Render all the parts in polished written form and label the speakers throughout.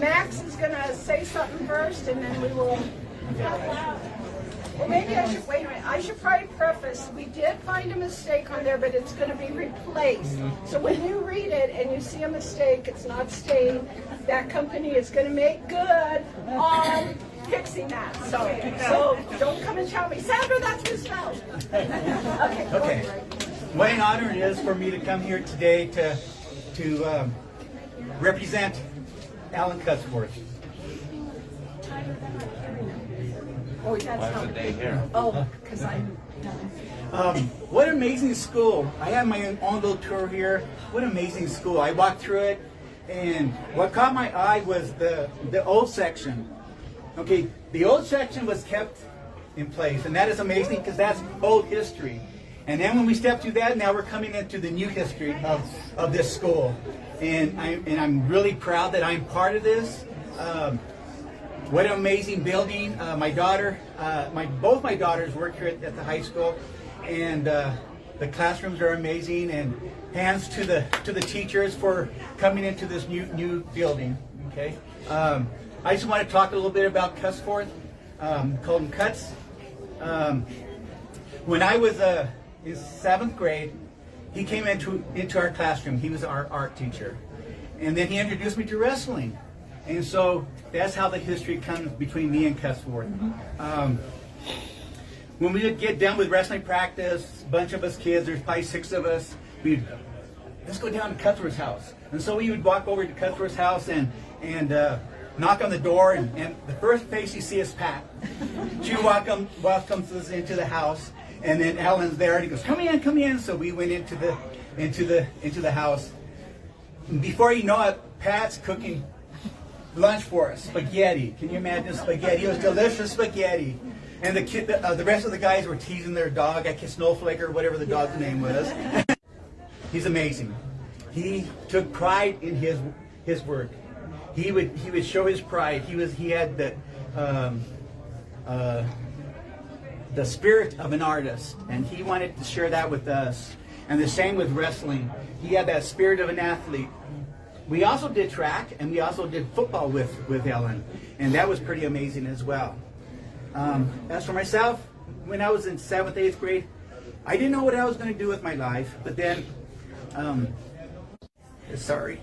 Speaker 1: Max is going to say something first, and then we will. Well, maybe I should, wait a minute, I should probably preface, we did find a mistake on there, but it's going to be replaced. So when you read it and you see a mistake, it's not staying, that company is going to make good on fixing that. So don't come and tell me, Sandra, that's misspelled. Okay.
Speaker 2: What an honor it is for me to come here today to represent Alan Cutsforth.
Speaker 1: Oh, that's
Speaker 3: Why is the day here?
Speaker 1: Oh, because I'm
Speaker 2: What an amazing school. I have my own little tour here. What an amazing school. I walked through it, and what caught my eye was the old section. Okay, the old section was kept in place, and that is amazing because that's old history. And then when we step through that, now we're coming into the new history of this school. And I'm really proud that I'm part of this. What an amazing building. My daughter, both my daughters work here at the high school, and the classrooms are amazing. And hands to the teachers for coming into this new building. Okay, I just want to talk a little bit about Cutsforth. Called him Cuts. When I was in 7th grade, he came into our classroom. He was our art teacher, and then he introduced me to wrestling. And so that's how the history comes between me and Cutsforth. When we would get done with wrestling practice, a bunch of us kids, there's probably 6 of us, let's go down to Cutsforth's house. And so we would walk over to Cutsforth's house and knock on the door, and the first face you see is Pat. She welcomes us into the house, and then Alan's there, and he goes, "Come in." So we went into the house. And before you know it, Pat's cooking lunch for us, spaghetti. Can you imagine spaghetti? It was delicious spaghetti. And the rest of the guys were teasing their dog, Snowflake or whatever the dog's name was. He's amazing. He took pride in his work. He would show his pride. He had the spirit of an artist, and he wanted to share that with us. And the same with wrestling. He had that spirit of an athlete. We also did track, and we also did football with Ellen, and that was pretty amazing as well. As for myself, when I was in 7th, 8th grade, I didn't know what I was going to do with my life, but then, sorry.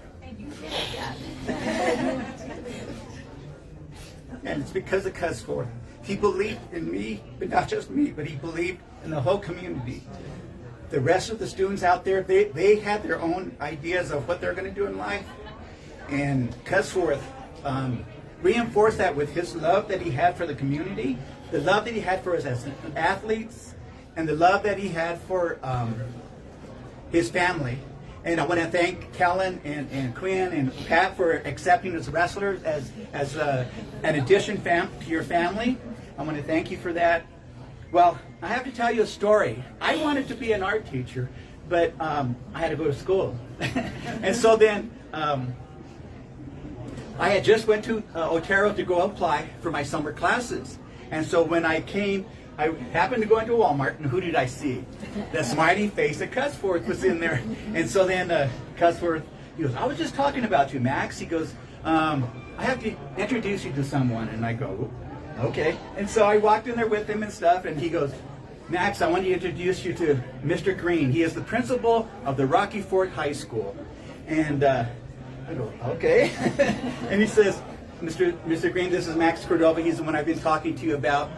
Speaker 2: And it's because of Cutsforth. He believed in me, but not just me, but he believed in the whole community. The rest of the students out there, they had their own ideas of what they're going to do in life. And Cutsforth reinforced that with his love that he had for the community, the love that he had for us as athletes, and the love that he had for his family. And I want to thank Kellen and Quinn and Pat for accepting us wrestlers as an addition to your family. I want to thank you for that. Well, I have to tell you a story. I wanted to be an art teacher, but I had to go to school. And so then I had just went to Otero to go apply for my summer classes. And so when I came, I happened to go into Walmart, and who did I see? The smiling face of Cutsforth was in there. And so then Cutsforth, he goes, "I was just talking about you, Max." He goes, "I have to introduce you to someone." And I go, "Okay." And so I walked in there with him and stuff, and he goes, "Max, I want to introduce you to Mr. Green. He is the principal of the Rocky Fort High School." And I go, "Okay." And he says, Mr. Green, this is Max Cordova. He's the one I've been talking to you about.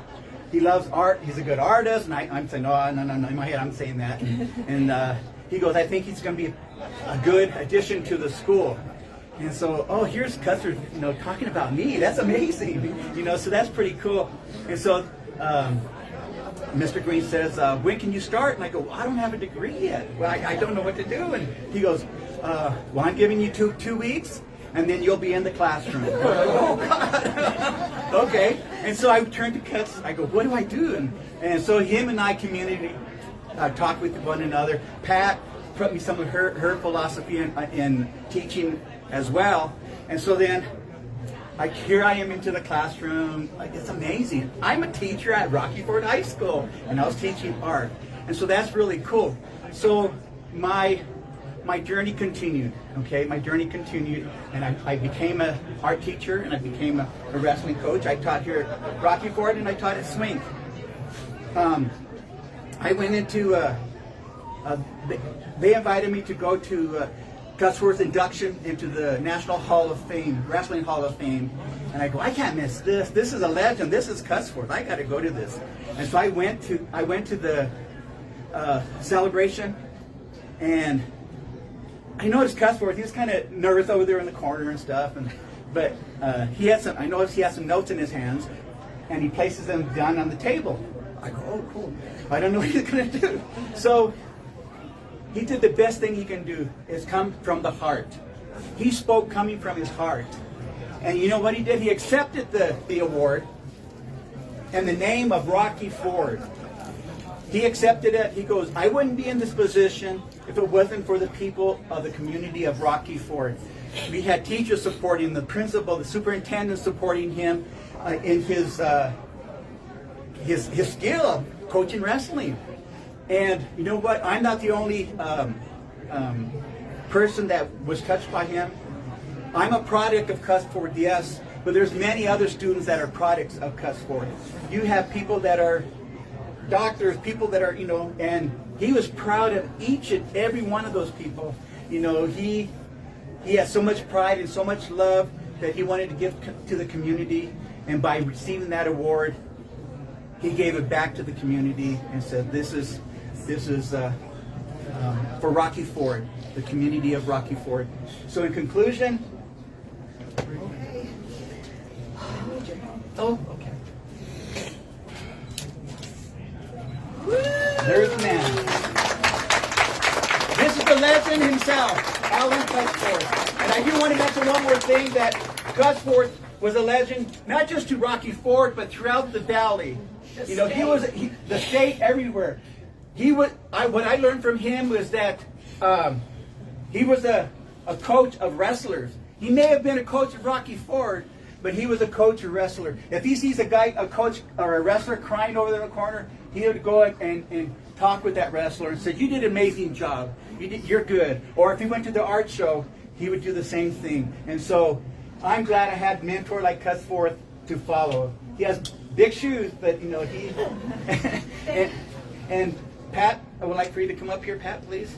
Speaker 2: He loves art. He's a good artist." And I'm saying, no. In my head, I'm saying that. And he goes, "I think he's going to be a good addition to the school." And so, here's Custer, talking about me. That's amazing. So that's pretty cool. And so Mr. Green says, "When can you start?" And I go, "Well, I don't have a degree yet. Well, I don't know what to do." And he goes, "Well, I'm giving you two weeks, and then you'll be in the classroom." Oh, God. Okay. And so I turned to Cuts. I go, "What do I do?" And so him and I community talked with one another. Pat put me some of her philosophy in teaching as well. And so then here I am into the classroom. It's amazing. I'm a teacher at Rocky Fort High School, and I was teaching art. And so that's really cool. So my my journey continued, okay? My journey continued, and I became an art teacher, and I became a wrestling coach. I taught here at Rocky Ford, and I taught at Swing. I went into, they invited me to go to Cutsforth induction into the National Hall of Fame, Wrestling Hall of Fame. And I go, I can't miss this. This is a legend. This is Cutsforth. I got to go to this. And so I went to the celebration, and I noticed Cutsforth. He was kind of nervous over there in the corner and stuff. But he had some. I noticed he had some notes in his hands, and he places them down on the table. I go, oh, cool. I don't know what he's going to do. So he did the best thing he can do, is come from the heart. He spoke coming from his heart. And you know what he did? He accepted the award in the name of Rocky Ford. He accepted it. He goes, I wouldn't be in this position if it wasn't for the people of the community of Rocky Ford. We had teachers supporting, the principal, the superintendent supporting him in his skill of coaching wrestling. And you know what? I'm not the only person that was touched by him. I'm a product of Cutsforth, yes, but there's many other students that are products of Cutsforth. You have people that are doctors, people that are, and he was proud of each and every one of those people. He has so much pride and so much love that he wanted to give to the community, and by receiving that award, he gave it back to the community and said, this is for Rocky Ford, the community of Rocky Ford. So in conclusion, oh, okay. There's the man. This is the legend himself, Alan Cutsforth. And I do want to mention one more thing, that Cutsforth was a legend, not just to Rocky Ford, but throughout the valley. He was the state, everywhere. What I learned from him was that he was a coach of wrestlers. He may have been a coach of Rocky Ford, but he was a coach of wrestler. If he sees a coach or a wrestler crying over there in the corner, he would go and talk with that wrestler and say, you did an amazing job. You're good. Or if he went to the art show, he would do the same thing. And so I'm glad I had a mentor like Cutsforth to follow. He has big shoes, but he and Pat, I would like for you to come up here, Pat, please.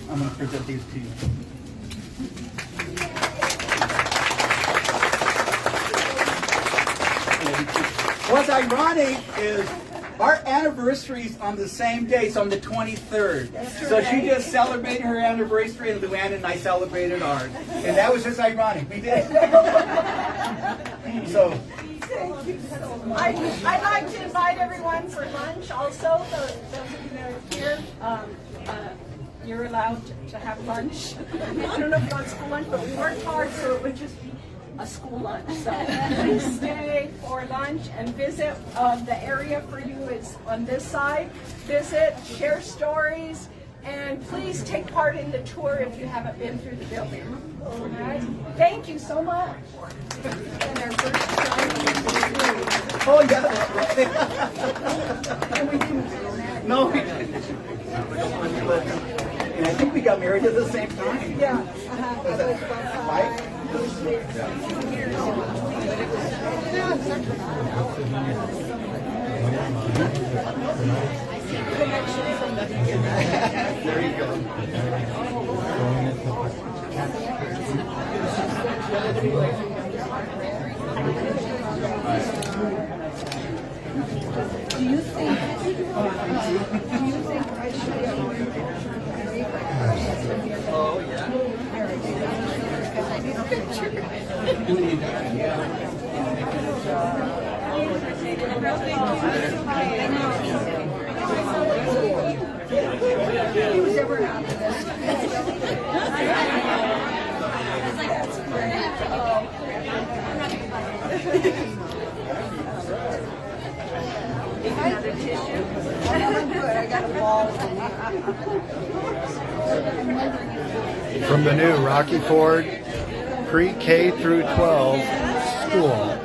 Speaker 2: I'm going to present these to you. What's ironic is our anniversary's on the same day, so on the 23rd. So she just celebrated her anniversary, and Luann and I celebrated ours. And that was just ironic. We did. So.
Speaker 1: Thank you so much. I'd like to invite everyone for lunch also. Those of you that are here, you're allowed to have lunch. I don't know if you want school lunch, but we worked hard so it would just be a school lunch. So please stay for lunch and visit. The area for you is on this side. Visit, share stories, and please take part in the tour if you haven't been through the building. All right? Thank you so much. And our first time.
Speaker 2: Oh, yeah, that's right. No, we didn't. And I think we got married at the same time.
Speaker 1: Yeah.
Speaker 2: Was it 5? There you go.
Speaker 1: Do you think I should
Speaker 2: Oh, yeah.
Speaker 1: He was ever out of this.
Speaker 3: From the new Rocky Ford Pre-K through 12 school,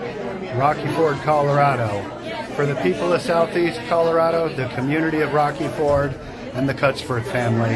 Speaker 3: Rocky Ford, Colorado. for the people of Southeast Colorado, the community of Rocky Ford, and the Cutsforth family.